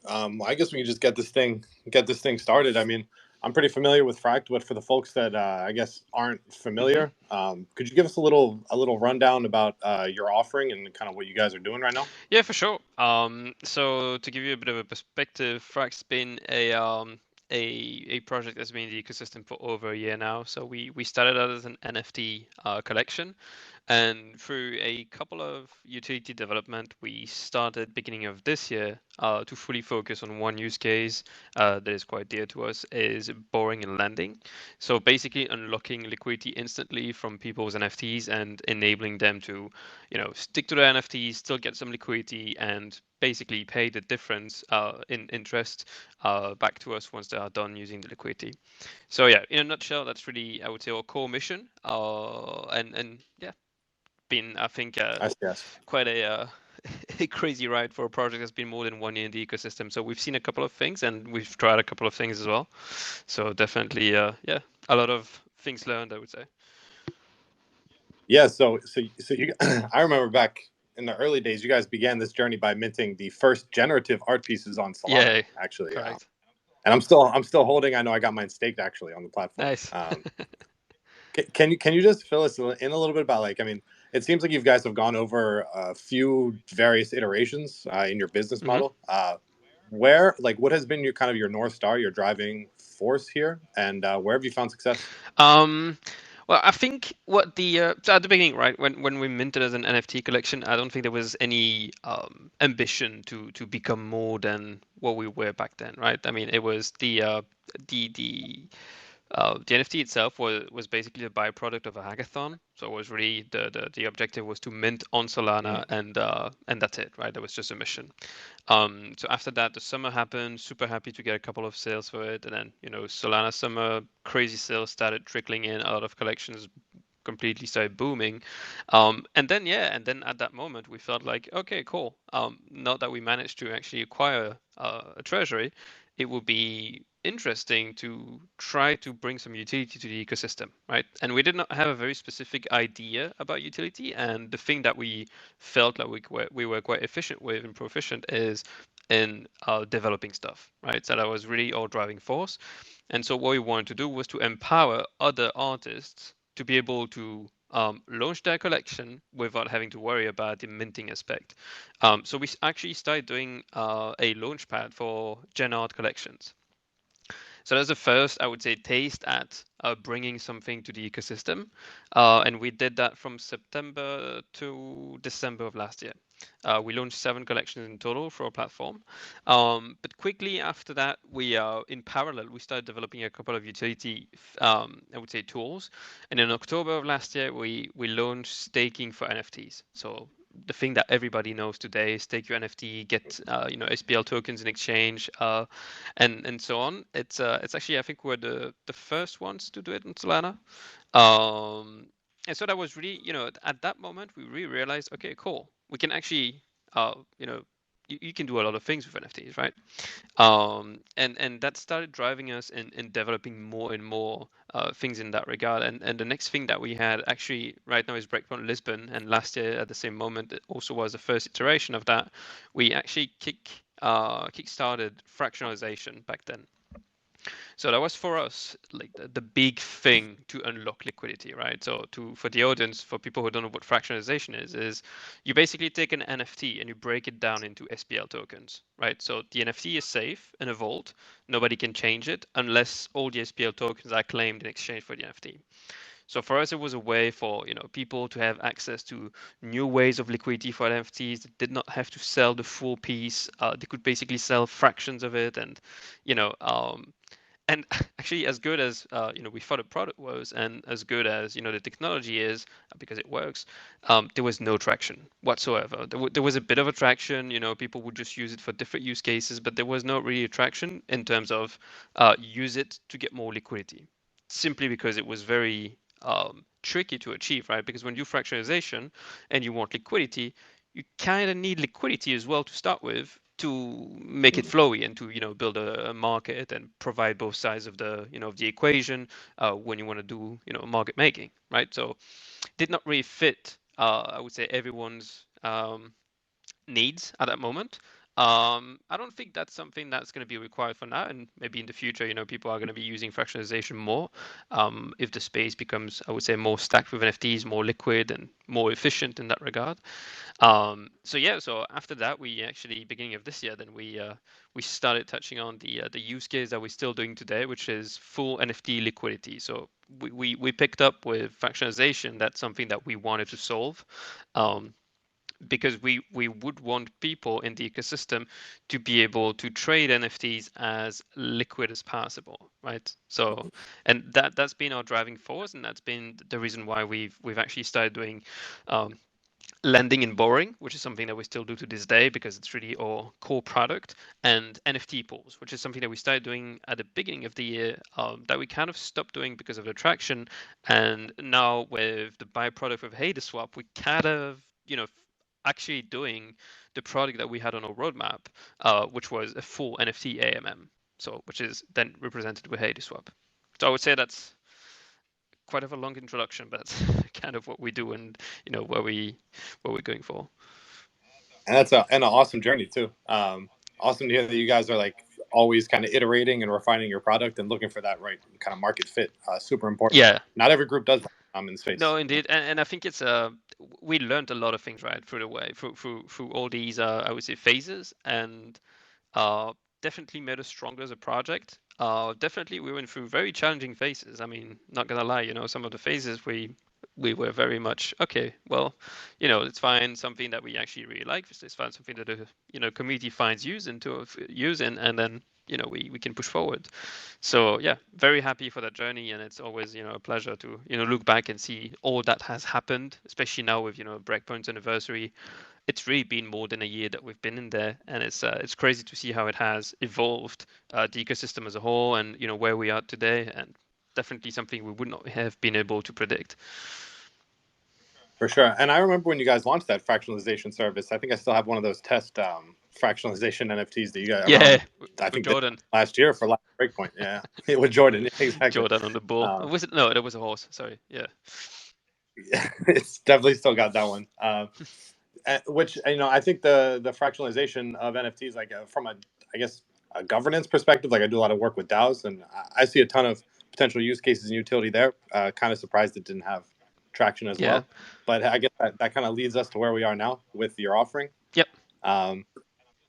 I guess we can just get this thing started. I mean, I'm pretty familiar with FRAKT, but for the folks that I guess aren't hmm familiar, could you give us a little rundown about your offering and kind of what you guys are doing right now? Yeah, for sure. So to give you a bit of a perspective, Frakt's been a project that's been in the ecosystem for over a year now. So we started out as an NFT collection, and through a couple of utility development, we started beginning of this year to fully focus on one use case that is quite dear to us, is borrowing and lending. So basically unlocking liquidity instantly from people's NFTs and enabling them to, stick to their NFTs, still get some liquidity, and basically pay the difference in interest back to us once they are done using the liquidity. So yeah, in a nutshell, that's really, I would say, our core mission. And yeah, been, I think, I see. I see. quite a a crazy ride for a project that's been more than 1 year in the ecosystem. So we've seen a couple of things, and we've tried a couple of things as well. So definitely, yeah, a lot of things learned, I would say. Yeah. So you, I remember back in the early days, you guys began this journey by minting the first generative art pieces on Solana, Yeah, actually. correct. And I'm still holding. I know I got mine staked actually on the platform. Nice. Can you just fill us in a little bit about, like, I mean, it seems like you guys have gone over a few various iterations in your business hmm model. Where, like, what has been your kind of your north star, your driving force here, and where have you found success? Um, well, I think what the so at the beginning, right, when we minted as an NFT collection, I don't think there was any ambition to become more than what we were back then, right? I mean, it was the NFT itself was basically a byproduct of a hackathon. So it was really the objective was to mint on Solana, Mm. and that's it, right? That was just a mission. So after that, the summer happened. Super happy to get a couple of sales for it, and then Solana summer crazy sales started trickling in. A lot of collections completely started booming, and then at that moment we felt like, okay, cool. Not that we managed to actually acquire a treasury, it would be interesting to try to bring some utility to the ecosystem, right? And we did not have a very specific idea about utility, and the thing that we felt like we were quite efficient with and proficient is in developing stuff, right? So that was really our driving force. And so what we wanted to do was to empower other artists to be able to launch their collection without having to worry about the minting aspect. So we actually started doing a launch pad for Gen Art collections. So that's the first, I would say, taste at bringing something to the ecosystem. And we did that from September to December of last year. We launched 7 collections in total for our platform. But quickly after that, in parallel, we started developing a couple of utility, I would say, tools. And in October of last year, we launched staking for NFTs. So the thing that everybody knows today, stake your NFT, get SPL tokens in exchange, and so on. It's actually, I think we're the first ones to do it in Solana. And so that was really, at that moment we really realized, okay, cool, we can actually, uh, you know, you can do a lot of things with NFTs, right? And that started driving us in developing more and more things in that regard. And the next thing that we had actually right now is Breakpoint Lisbon, and last year at the same moment it also was the first iteration of that. We actually kick-started fractionalization back then. So that was for us like the big thing to unlock liquidity, right? So for the audience, for people who don't know what fractionalization is you basically take an NFT and you break it down into SPL tokens, right? So the NFT is safe in a vault. Nobody can change it unless all the SPL tokens are claimed in exchange for the NFT. So for us, it was a way for people to have access to new ways of liquidity for NFTs. They did not have to sell the full piece. They could basically sell fractions of it, and you know, um, and actually, as good as we thought the product was, and as good as the technology is, because it works, there was no traction whatsoever. There was a bit of attraction. People would just use it for different use cases, but there was no really attraction in terms of use it to get more liquidity, simply because it was very tricky to achieve, right? Because when you do fractionalization and you want liquidity, you kind of need liquidity as well to start with to make it Mm. flowy and to build a market and provide both sides of the equation when you want to do market making, right? So did not really fit, I would say, everyone's needs at that moment. I don't think that's something that's going to be required for now, and maybe in the future, people are going to be using fractionalization more. If the space becomes, I would say, more stacked with NFTs, more liquid and more efficient in that regard. So yeah, so after that, we actually beginning of this year, then we started touching on the use case that we're still doing today, which is full NFT liquidity. So we picked up with fractionalization. That's something that we wanted to solve. Um, because we would want people in the ecosystem to be able to trade NFTs as liquid as possible, right? So, and that's been our driving force, and that's been the reason why we've actually started doing um, lending and borrowing, which is something that we still do to this day because it's really our core product, and NFT pools, which is something that we started doing at the beginning of the year, that we kind of stopped doing because of the traction, and now with the byproduct of Hader Swap, we kind of actually doing the product that we had on our roadmap, which was a full NFT AMM, so which is then represented with Hader Swap. So I would say that's quite of a long introduction, but that's kind of what we do and what we're going for. And that's an awesome journey too. Awesome to hear that you guys are like always kind of iterating and refining your product and looking for that right kind of market fit. Super important. Yeah, Not every group does that in space. no, indeed, and I think it's we learned a lot of things right through the way through all these I would say phases, and uh, definitely made us stronger as a project. Definitely, we went through very challenging phases. I mean, not gonna lie, some of the phases we were very much okay. Well, let's find something that we actually really like. Let's find something that the community finds use in, and then we can push forward. So yeah, very happy for that journey, and it's always a pleasure to look back and see all that has happened, especially now with Breakpoint's anniversary. It's really been more than a year that we've been in there, and it's crazy to see how it has evolved, the ecosystem as a whole, and where we are today, and definitely something we would not have been able to predict. For sure. And I remember when you guys launched that fractionalization service, I think I still have one of those test fractionalization NFTs that you got Yeah, around, I with think, Jordan. last year for last Breakpoint. Yeah. With Jordan. Exactly. Jordan on the bull. Um, Was it? No, that was a horse. Sorry. Yeah. it's definitely still got that one. Which, I think the fractionalization of NFTs, like from I guess, a governance perspective, like I do a lot of work with DAOs and I see a ton of potential use cases and utility there. Kind of surprised it didn't have traction as Yeah. well. But I guess that kind of leads us to where we are now with your offering. Yep. Um,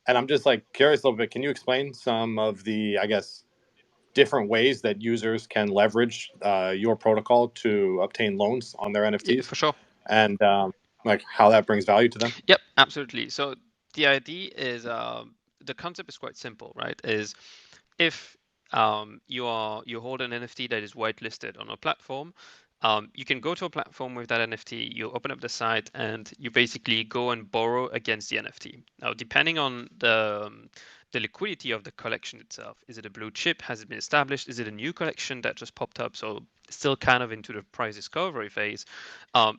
and I'm just like curious a little bit. Can you explain some of the, I guess, different ways that users can leverage your protocol to obtain loans on their Yeah, NFTs for sure. and like how that brings value to them? Yep, absolutely. So the idea is the concept is quite simple, right? Is if you hold an NFT that is whitelisted on a platform, you can go to a platform with that NFT, you open up the site, and you basically go and borrow against the NFT. Now, depending on the liquidity of the collection itself, is it a blue chip? Has it been established? Is it a new collection that just popped up? So still kind of into the price discovery phase.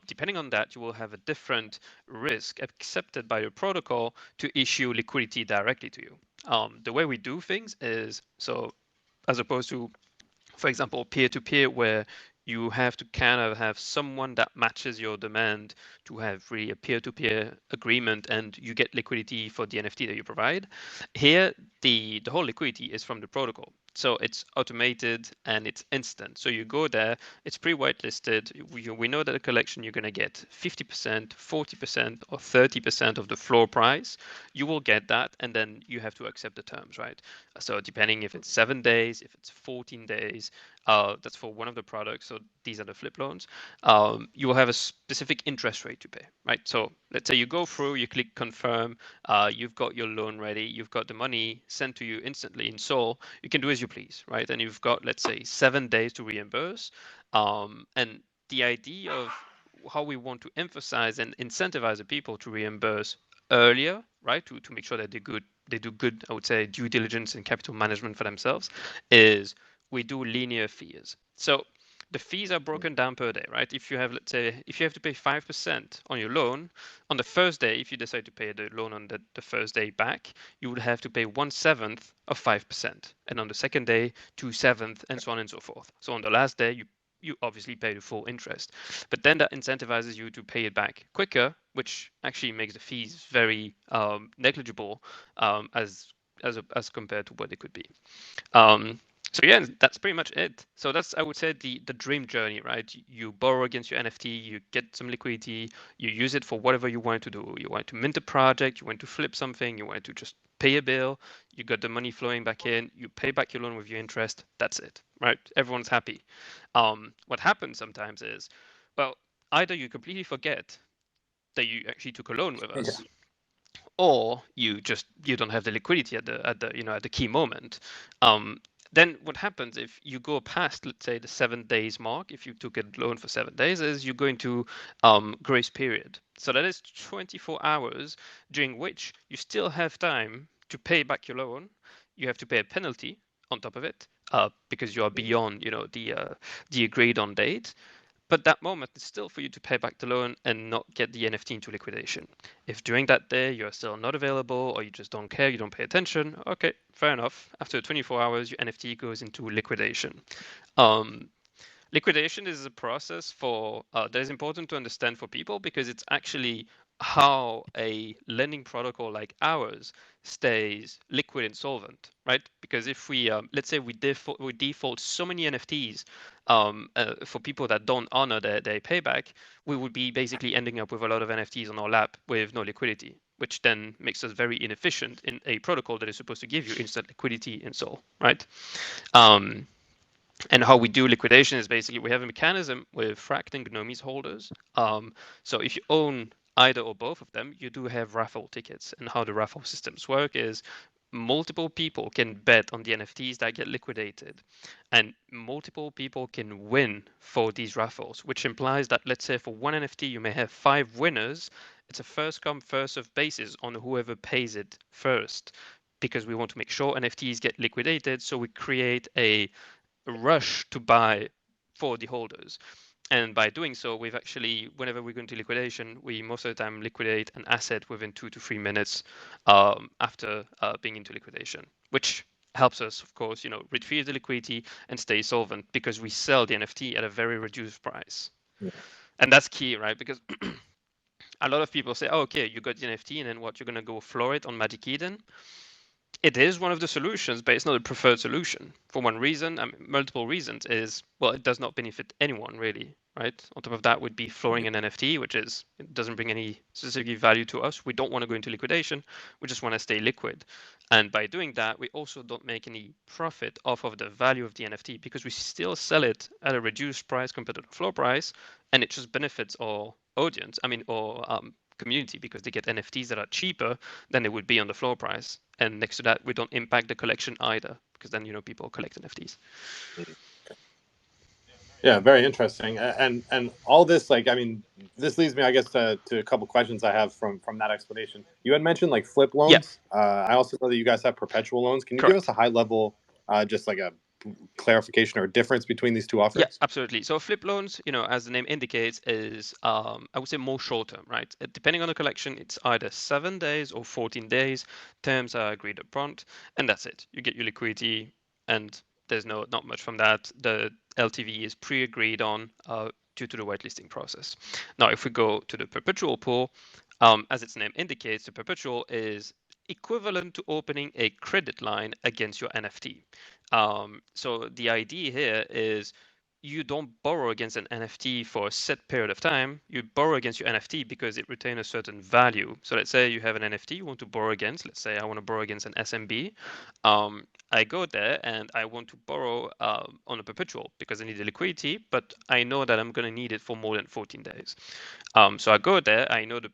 Depending on that, you will have a different risk accepted by your protocol to issue liquidity directly to you. The way we do things is so as opposed to, for example, peer to peer, where you have to kind of have someone that matches your demand to have really a peer to peer agreement and you get liquidity for the NFT that you provide. Here, the whole liquidity is from the protocol. So it's automated and it's instant. So you go there, it's pre-whitelisted. We know that a collection you're going to get 50%, 40%, or 30% of the floor price. You will get that, and then you have to accept the terms, right? So depending if it's 7 days, if it's 14 days, that's for one of the products. So these are the flip loans. You will have a specific interest rate to pay, right? So let's say you go through, you click confirm, you've got your loan ready, you've got the money sent to you instantly in Sol. You can do as you please, right? And you've got, let's say, 7 days to reimburse. And the idea of how we want to emphasize and incentivize the people to reimburse earlier, right? To make sure that they do good, I would say, due diligence and capital management for themselves, is we do linear fees. So the fees are broken down per day, right? If you have, let's say, if you have to pay 5% on your loan, on the first day, if you decide to pay the loan on the first day back, you would have to pay 1/7 of 5%. And on the second day, 2/7, and so on and so forth. So on the last day, you you obviously pay the full interest. But then that incentivizes you to pay it back quicker, which actually makes the fees very negligible as compared to what they could be. So yeah, that's pretty much it. So that's, I would say, the dream journey, right? You borrow against your NFT, you get some liquidity, you use it for whatever you want to do. You want to mint a project, you want to flip something, you want to just pay a bill, you got the money flowing back in, you pay back your loan with your interest. That's it, right? Everyone's happy. What happens sometimes is, well, either you completely forget that you actually took a loan with Yeah. us, or you don't have the liquidity at the key moment. Then what happens if you go past, let's say, the 7 days mark, if you took a loan for 7 days, is you go into grace period. So that is 24 hours during which you still have time to pay back your loan. You have to pay a penalty on top of it, because you are beyond, the agreed on date. But that moment is still for you to pay back the loan and not get the NFT into liquidation. If during that day you're still not available, or you just don't care, you don't pay attention, okay, fair enough. After 24 hours, your NFT goes into liquidation. Um, Liquidation is a process that is important to understand for people, because it's actually how a lending protocol like ours stays liquid and solvent, right? Because if we, let's say we default so many NFTs for people that don't honor their payback, we would be basically ending up with a lot of NFTs on our lap with no liquidity, which then makes us very inefficient in a protocol that is supposed to give you instant liquidity and so, right? Um, and how we do liquidation is basically we have a mechanism with FRAKT and Gnomi's holders. So if you own either or both of them, you do have raffle tickets. And how the raffle systems work is multiple people can bet on the NFTs that get liquidated, and multiple people can win for these raffles, which implies that, let's say, for one NFT you may have 5 winners. It's a first come first served basis on whoever pays it first, because we want to make sure NFTs get liquidated, so we create a rush to buy for the holders. And by doing so, we've actually, whenever we go into liquidation, we most of the time liquidate an asset within 2 to 3 minutes after being into liquidation, which helps us, of course, retrieve the liquidity and stay solvent, because we sell the NFT at a very reduced price. Yeah. And that's key, right? Because a lot of people say, oh, okay, you got the NFT, and then what, you're going to go floor it on Magic Eden? It is one of the solutions, but it's not a preferred solution for one reason. I mean, multiple reasons is, well, it does not benefit anyone really, right? On top of that would be flooring an NFT, which is, it doesn't bring any specific value to us. We don't want to go into liquidation. We just want to stay liquid. And by doing that, we also don't make any profit off of the value of the NFT, because we still sell it at a reduced price compared to the floor price. And it just benefits our audience, or community, because they get NFTs that are cheaper than they would be on the floor price. And next to that, we don't impact the collection either, because then people collect NFTs. Yeah, very interesting. And all this, like, I mean, this leads me, I guess, to a couple questions I have from that explanation. You had mentioned like flip Yeah, loans. I also know that you guys have perpetual loans. Can you give us correct. a high level, just like a clarification or difference between these two Yeah, offerings? absolutely. So flip loans, as the name indicates, is I would say more short term, right? Depending on the collection, it's either 7 days or 14 days. Terms are agreed upfront, and that's it. You get your liquidity, and there's not much from that. The LTV is pre-agreed on due to the whitelisting process. Now, if we go to the perpetual pool, as its name indicates, the perpetual is equivalent to opening a credit line against your NFT. So the idea here is you don't borrow against an NFT for a set period of time. You borrow against your NFT because it retains a certain value. So let's say you have an NFT you want to borrow against. Let's say I want to borrow against an SMB. I go there and I want to borrow on a perpetual because I need the liquidity, but I know that I'm going to need it for more than 14 days. So I go there. I know the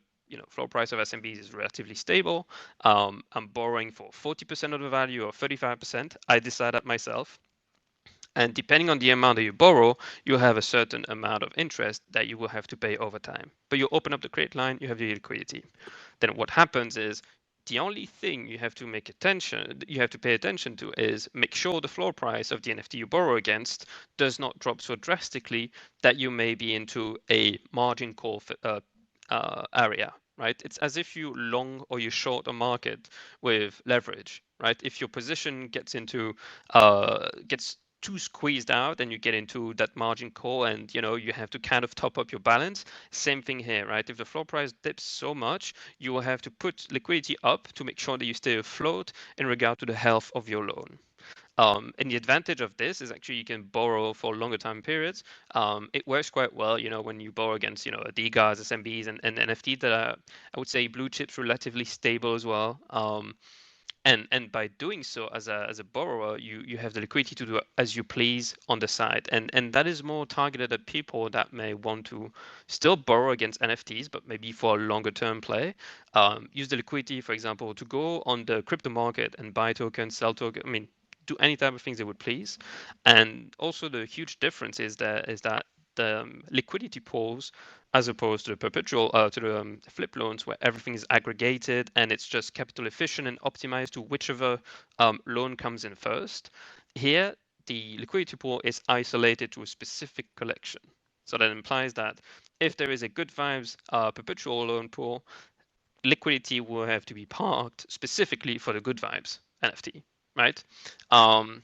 floor price of SMBs is relatively stable. I'm borrowing for 40% of the value or 35%. I decide that myself. And depending on the amount that you borrow, you have a certain amount of interest that you will have to pay over time. But you open up the credit line, you have your liquidity. Then what happens is the only thing you have to pay attention to is make sure the floor price of the NFT you borrow against does not drop so drastically that you may be into a margin call area, right? It's as if you long or you short a market with leverage, right? If your position gets too squeezed out and you get into that margin call, and you have to kind of top up your balance. Same thing here, right? If the floor price dips so much, you will have to put liquidity up to make sure that you stay afloat in regard to the health of your loan. And the advantage of this is actually you can borrow for longer time periods. It works quite well, when you borrow against, DGAs, SMBs, and NFTs that are, I would say, blue chips, relatively stable as well. And by doing so, as a borrower, you have the liquidity to do as you please on the side, and that is more targeted at people that may want to still borrow against NFTs, but maybe for a longer term play. Use the liquidity, for example, to go on the crypto market and buy tokens, sell tokens. I mean, do any type of things they would please. And also the huge difference is that the liquidity pools, as opposed to the perpetual to the flip loans, where everything is aggregated and it's just capital efficient and optimized to whichever loan comes in first. Here, the liquidity pool is isolated to a specific collection. So that implies that if there is a good vibes perpetual loan pool, liquidity will have to be parked specifically for the good vibes NFT, right? Um,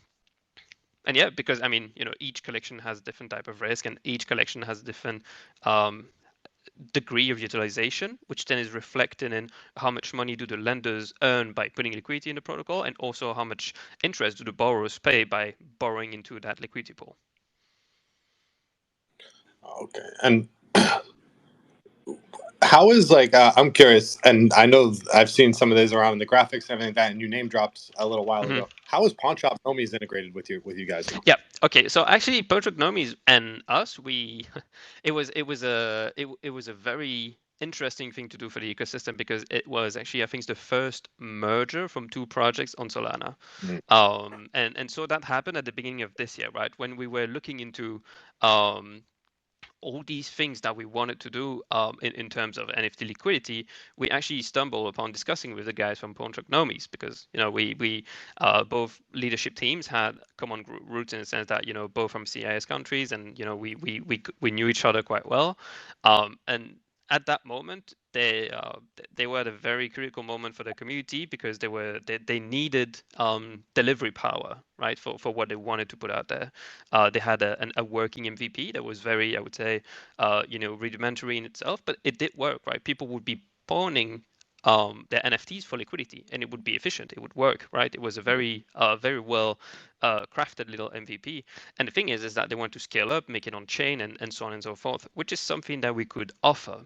and yeah, because I mean, each collection has a different type of risk, and each collection has a different um, degree of utilization, which then is reflected in how much money do the lenders earn by putting liquidity in the protocol, and also how much interest do the borrowers pay by borrowing into that liquidity pool. Okay. And how is I'm curious, and I know I've seen some of those around in the graphics and everything like that, and you name dropped a little while ago. How is Pawn Shop Homies integrated with you guys? Yeah. Okay. So actually, Nomies and us, it was a very interesting thing to do for the ecosystem, because it was actually, I think, the first merger from two projects on Solana. And so that happened at the beginning of this year, right? When we were looking into all these things that we wanted to do in terms of NFT liquidity, we actually stumbled upon discussing with the guys from Nomies, because we both leadership teams had common roots, in the sense that both from CIS countries, and we knew each other quite well, and at that moment they were at a very critical moment for the community, because they needed delivery power, right, for what they wanted to put out there. They had a working MVP that was very, I would say, rudimentary in itself, but it did work, right? People would be pawning their NFTs for liquidity, and it would be efficient. It would work, right? It was a very, very well crafted little MVP. And the thing is that they want to scale up, make it on chain, and so on and so forth, which is something that we could offer.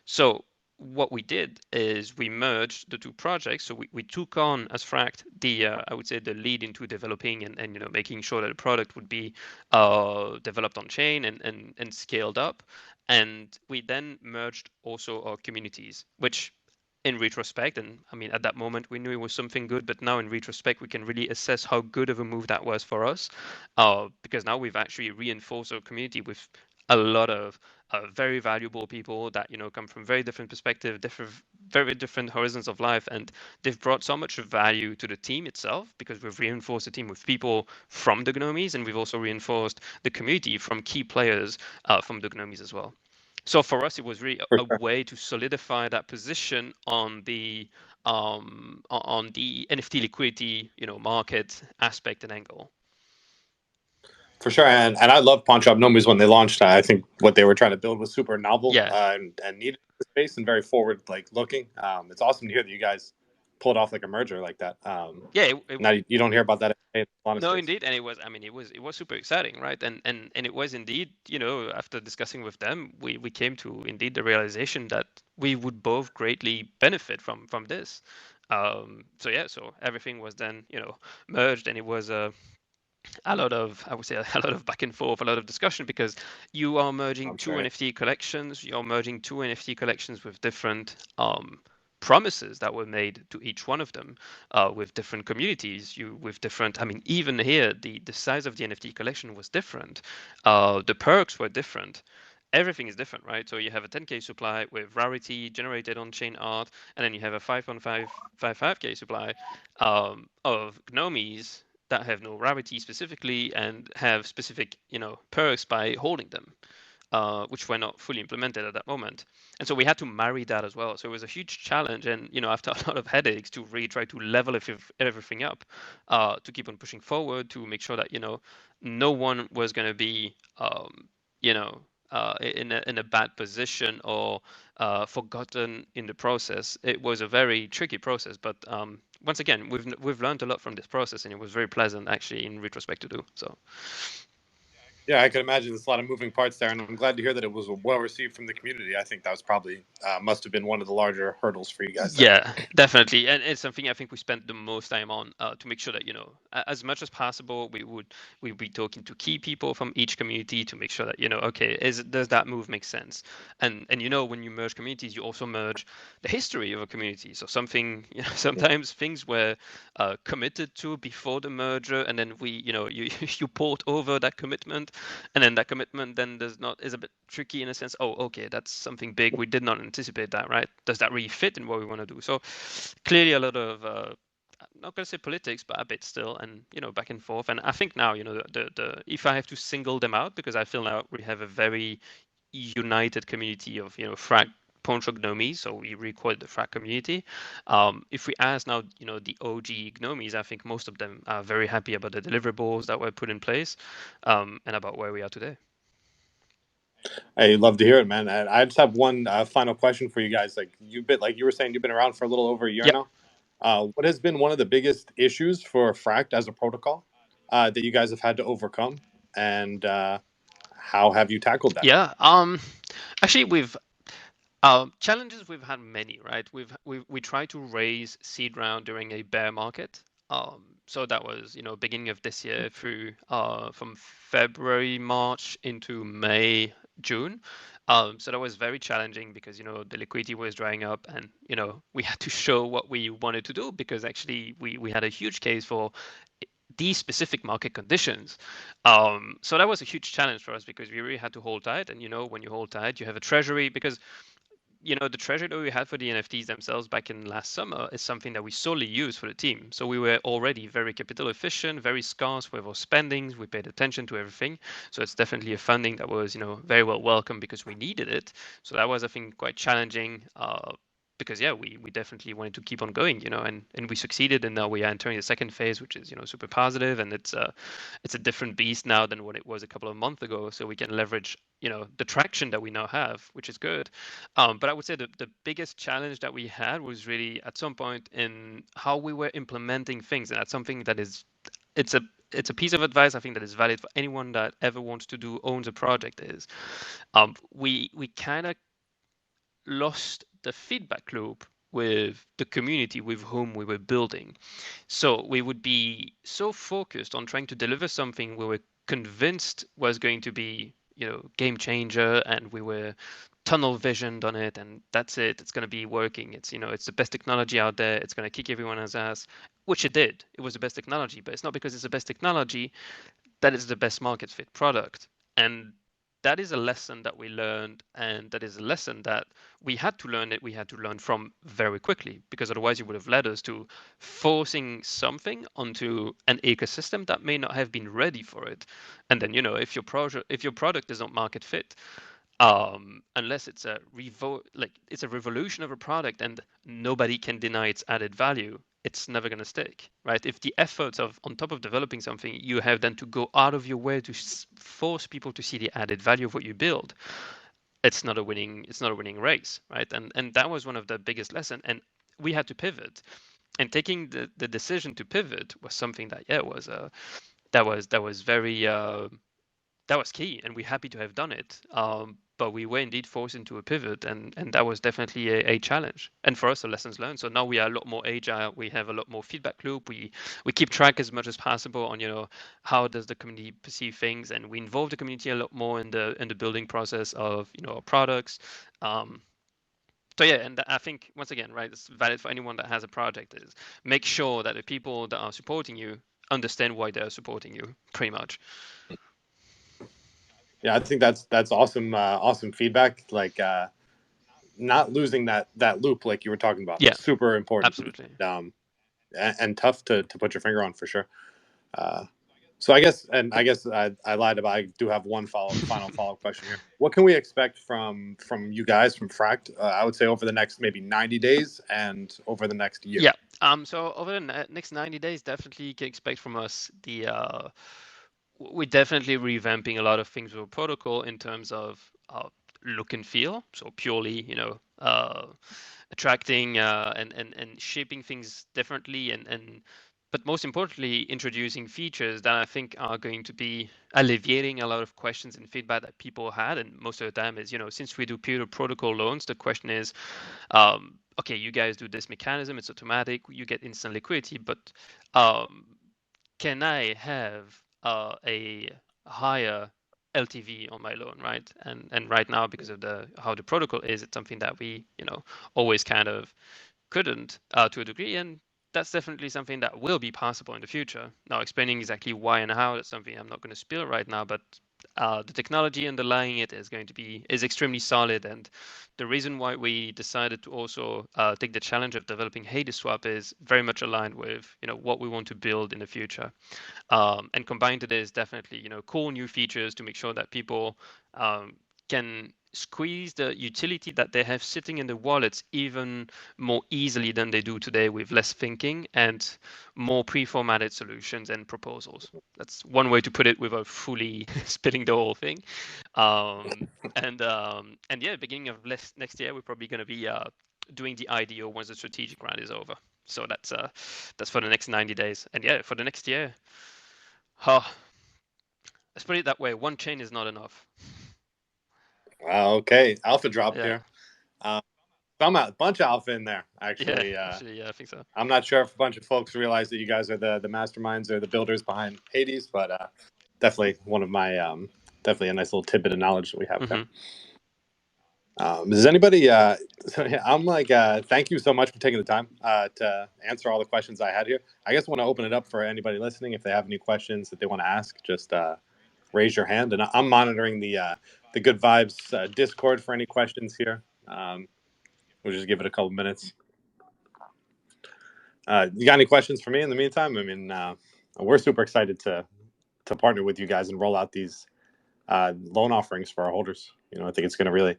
So what we did is we merged the two projects. So we took on as FRAKT the I would say the lead into developing and making sure that the product would be developed on chain and scaled up. And we then merged also our communities, which in retrospect, and I mean, at that moment we knew it was something good, but now in retrospect we can really assess how good of a move that was for us, because now we've actually reinforced our community with a lot of very valuable people that come from very different perspectives, very different horizons of life, and they've brought so much value to the team itself, because we've reinforced the team with people from the Gnomies, and we've also reinforced the community from key players from the Gnomies as well. So for us, it was really a way to solidify that position on the NFT liquidity, market aspect and angle. For sure, and I love Pawn Shop Homies when they launched. I think what they were trying to build was super novel, and needed the space and very forward looking. It's awesome to hear that you guys pulled off a merger like that. Now you don't hear about that in a lot of space. Indeed, and it was super exciting, right? And it was indeed, after discussing with them, we came to indeed the realization that we would both greatly benefit from this. So everything was then merged, and it was a lot of, I would say, a lot of back and forth, a lot of discussion, because you are merging two NFT collections. You're merging two NFT collections with different promises that were made to each one of them, with different communities, with different. I mean, even here, the size of the NFT collection was different. The perks were different. Everything is different, right? So you have a 10K supply with rarity generated on-chain art, and then you have a 5.55K supply of Gnomies that have no rarity specifically and have specific, perks by holding them. which were not fully implemented at that moment. And so we had to marry that as well. So it was a huge challenge. And, after a lot of headaches to really try to level everything up, to keep on pushing forward, to make sure that, no one was going to be, you know, in a bad position or forgotten in the process. It was a very tricky process, but once again, we've learned a lot from this process, and it was very pleasant actually in retrospect to do. So. Yeah, I could imagine there's a lot of moving parts there, and I'm glad to hear that it was well received from the community. I think that was probably must have been one of the larger hurdles for you guys there. Yeah, definitely, and it's something I think we spent the most time on, to make sure that as much as possible we'd be talking to key people from each community to make sure that okay, does that move make sense, and when you merge communities, you also merge the history of a community. So something sometimes things were committed to before the merger, and then you you port over that commitment, and then that commitment then is a bit tricky in a sense. Oh, okay, that's something big, we did not anticipate that, right? Does that really fit in what we want to do? So clearly a lot of I'm not going to say politics, but a bit still, and back and forth. And I think now the if I have to single them out, because I feel now we have a very united community of FRAKT Poncho Gnomies, so we record the FRAKT community. If we ask now, the OG Gnomies, I think most of them are very happy about the deliverables that were put in place, and about where we are today. I love to hear it, man. I just have one final question for you guys. Like you were saying, you've been around for a little over a year Yep. now. What has been one of the biggest issues for FRAKT as a protocol that you guys have had to overcome, and how have you tackled that? Yeah. Actually, challenges we've had many, right? We tried to raise seed round during a bear market. So that was beginning of this year through from February, March into May, June. So that was very challenging because the liquidity was drying up, and we had to show what we wanted to do, because actually we had a huge case for these specific market conditions. So that was a huge challenge for us, because we really had to hold tight. And when you hold tight, you have a treasury, because the treasury that we had for the NFTs themselves back in last summer is something that we solely use for the team. So we were already very capital efficient, very scarce with our spendings. We paid attention to everything. So it's definitely a funding that was, very well welcome, because we needed it. So that was, I think, quite challenging. Because we definitely wanted to keep on going, and we succeeded, and now we are entering the second phase, which is super positive, and it's a different beast now than what it was a couple of months ago. So we can leverage the traction that we now have, which is good. But I would say the biggest challenge that we had was really at some point in how we were implementing things, and that's something that is it's a piece of advice I think that is valid for anyone that ever wants to owns a project. Is we kind of lost the feedback loop with the community with whom we were building. So we would be so focused on trying to deliver something we were convinced was going to be, game changer, and we were tunnel visioned on it, and that's it. It's going to be working. It's the best technology out there. It's going to kick everyone's ass, which it did. It was the best technology, but it's not because it's the best technology that is the best market fit product. And that is a lesson that we learned, and that is a lesson that we had to learn, that we had to learn from very quickly, because otherwise it would have led us to forcing something onto an ecosystem that may not have been ready for it. And then if your product is not market fit, unless it's it's a revolution of a product and nobody can deny its added value, it's never going to stick, right? If the efforts of on top of developing something, you have then to go out of your way to force people to see the added value of what you build, it's not a winning race, right? And that was one of the biggest lessons, and we had to pivot. And taking the decision to pivot was something that was very that was key, and we're happy to have done it. But we were indeed forced into a pivot, and that was definitely a challenge. And for us, a lessons learned. So now we are a lot more agile. We have a lot more feedback loop. We keep track as much as possible on how does the community perceive things, and we involve the community a lot more in the building process of our products. So yeah, and I think once again, right, it's valid for anyone that has a project. Is make sure that the people that are supporting you understand why they're supporting you, pretty much. Yeah, I think that's awesome. Awesome feedback. Like not losing that loop, like you were talking about, Yeah, super important. absolutely. And tough to put your finger on for sure. So I guess I lied about. I do have one final follow up question here. What can we expect from you guys from FRAKT? I would say over the next maybe 90 days and over the next year. Yeah. So over the next 90 days, definitely you can expect from us we're definitely revamping a lot of things with protocol in terms of look and feel. So purely, attracting and shaping things differently and but most importantly introducing features that I think are going to be alleviating a lot of questions and feedback that people had. And most of the time is, since we do peer protocol loans, the question is, okay, you guys do this mechanism, it's automatic, you get instant liquidity, but um, can I have a higher LTV on my loan, right? And right now, because of how the protocol is, it's something that we always kind of couldn't to a degree, and that's definitely something that will be possible in the future. Now, explaining exactly why and how, that's something I'm not going to spill right now, but the technology underlying it is extremely solid, and the reason why we decided to also take the challenge of developing Hades Swap is very much aligned with what we want to build in the future. And combined to this, definitely, cool new features to make sure that people can squeeze the utility that they have sitting in the wallets even more easily than they do today, with less thinking and more pre-formatted solutions and proposals. That's one way to put it without fully spitting the whole thing. And yeah, beginning of next year, we're probably going to be doing the IDO once the strategic round is over. So that's for the next 90 days. And yeah, for the next year, let's put it that way. One chain is not enough. Okay, alpha drop Yeah. here. Some bunch of alpha in there, actually. Yeah, I think so. I'm not sure if a bunch of folks realize that you guys are the masterminds or the builders behind Hades, but definitely one of my definitely a nice little tidbit of knowledge that we have there. Does anybody? So yeah, I'm like, thank you so much for taking the time to answer all the questions I had here. I guess I want to open it up for anybody listening. If they have any questions that they want to ask, just raise your hand, and I'm monitoring the Good Vibes Discord for any questions here. We'll just give it a couple minutes. You got any questions for me in the meantime? I mean, we're super excited to partner with you guys and roll out these loan offerings for our holders. I think it's going to really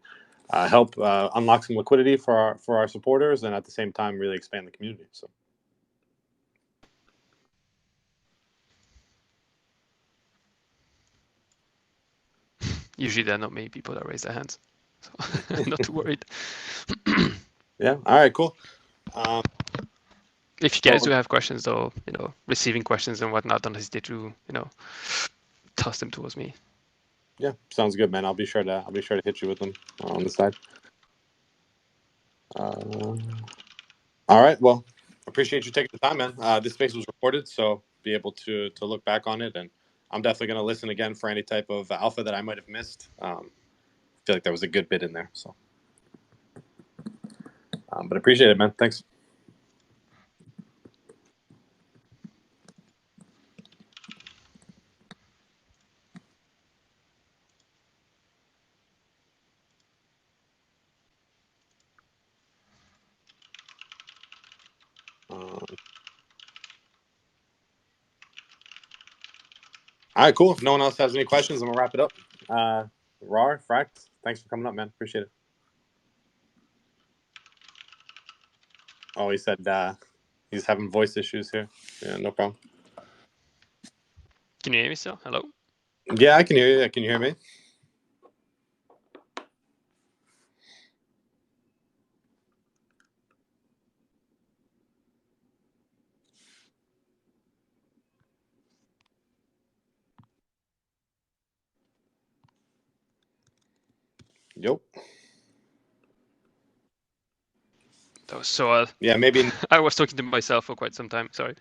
help unlock some liquidity for our supporters, and at the same time, really expand the community. So. Usually there are not many people that raise their hands, so not too worried. Yeah. All right. Cool. If you guys do have questions, though, receiving questions and whatnot, don't hesitate to, toss them towards me. Yeah, sounds good, man. I'll be sure to hit you with them on the side. All right. Well, appreciate you taking the time, man. This space was recorded, so be able to look back on it, and I'm definitely going to listen again for any type of alpha that I might have missed. I feel like there was a good bit in there, so. But appreciate it, man. Thanks. All right, cool. If no one else has any questions, I'm gonna wrap it up. Rar, FRAKT, thanks for coming up, man. Appreciate it. Oh, he said he's having voice issues here. Yeah, no problem. Can you hear me still? Hello? Yeah, I can hear you. Can you hear me? Yep. That was so yeah, maybe. I was talking to myself for quite some time. Sorry.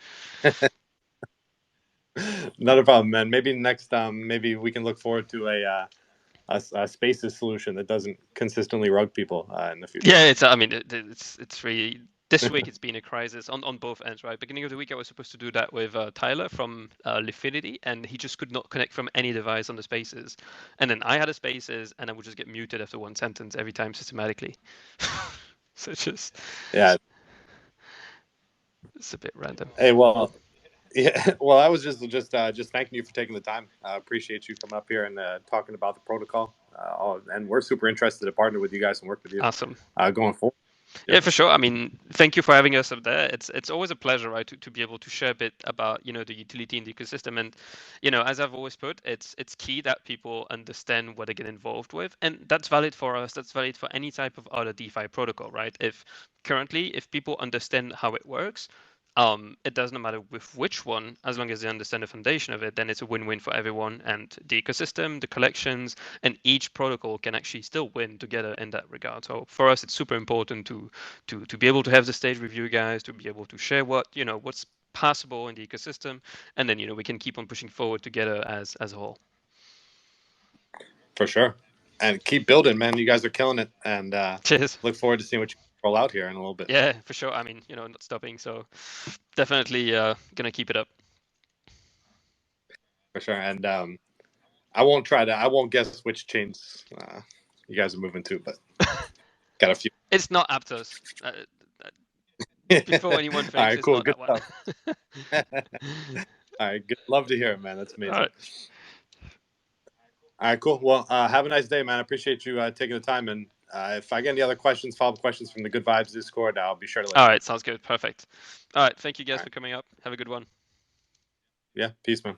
Not a problem, man. Maybe next, maybe we can look forward to a spaces solution that doesn't consistently rug people in the future. Yeah, it's really, this week it's been a crisis on both ends, right? Beginning of the week, I was supposed to do that with Tyler from Lifinity, and he just could not connect from any device on the spaces. And then I had a spaces, and I would just get muted after one sentence every time systematically. So it's just, yeah, it's a bit random. Hey, well, Yeah, well, I was just thanking you for taking the time. I appreciate you coming up here and talking about the protocol. And we're super interested to partner with you guys and work with you Awesome. going forward. Yeah, for sure. I mean, thank you for having us up there. It's always a pleasure, right, to be able to share a bit about, the utility in the ecosystem. And, as I've always put, it's key that people understand what they get involved with. And that's valid for us. That's valid for any type of other DeFi protocol, right? If people understand how it works, it doesn't matter with which one, as long as they understand the foundation of it, then it's a win-win for everyone and the ecosystem, the collections, and each protocol can actually still win together in that regard. So for us, it's super important to be able to have the stage with you guys, to be able to share what's possible in the ecosystem, and then we can keep on pushing forward together as a whole. For sure, and keep building, man. You guys are killing it, and Cheers. look forward to seeing what you roll out here in a little bit. Yeah, for sure. I mean, not stopping. So definitely gonna keep it up. For sure, and I won't guess which chains you guys are moving to, but got a few. It's not Aptos. Before anyone All thinks right, it's cool, not good that one. stuff. All right, good. Love to hear it, man. That's amazing. All right. All right, cool. Well, have a nice day, man. I appreciate you taking the time. And if I get any other questions, follow-up questions from the Good Vibes Discord, I'll be sure to let All you know. right, sounds good. Perfect. All right, thank you guys All for right. coming up. Have a good one. Yeah, peace, man.